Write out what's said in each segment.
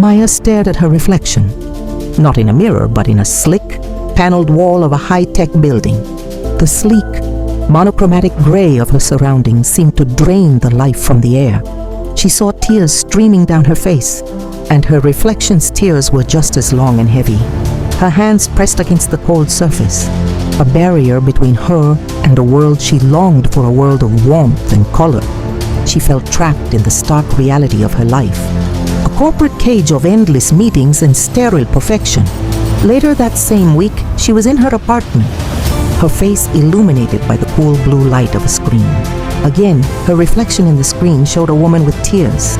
Maya stared at her reflection, not in a mirror, but in a slick, paneled wall of a high-tech building. The sleek, monochromatic gray of her surroundings seemed to drain the life from the air. She saw tears streaming down her face, and her reflection's tears were just as long and heavy. Her hands pressed against the cold surface, a barrier between her and a world she longed for, a world of warmth and color. She felt trapped in the stark reality of her life, a corporate cage of endless meetings and sterile perfection. Later that same week, she was in her apartment, her face illuminated by the cool blue light of a screen. Again, her reflection in the screen showed a woman with tears,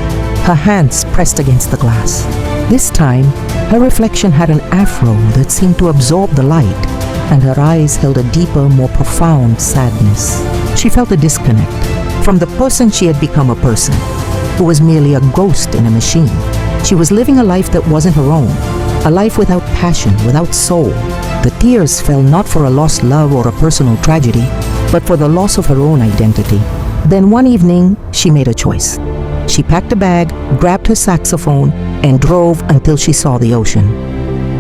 her hands pressed against the glass. This time, her reflection had an afro that seemed to absorb the light, and her eyes held a deeper, more profound sadness. She felt a disconnect from the person she had become, a person who was merely a ghost in a machine. She was living a life that wasn't her own, a life without passion, without soul. The tears fell not for a lost love or a personal tragedy, but for the loss of her own identity. Then one evening, she made a choice. She packed a bag, grabbed her saxophone, and drove until she saw the ocean.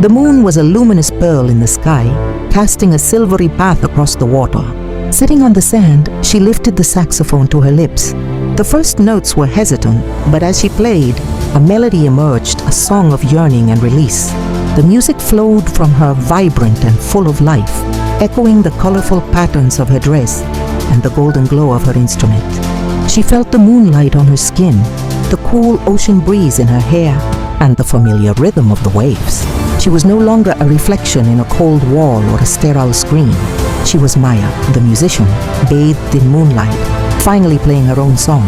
The moon was a luminous pearl in the sky, casting a silvery path across the water. Sitting on the sand, she lifted the saxophone to her lips. The first notes were hesitant, but as she played, a melody emerged, a song of yearning and release. The music flowed from her, vibrant and full of life, echoing the colorful patterns of her dress and the golden glow of her instrument. She felt the moonlight on her skin, the cool ocean breeze in her hair, and the familiar rhythm of the waves. She was no longer a reflection in a cold wall or a sterile screen. She was Maya, the musician, bathed in moonlight, finally playing her own song.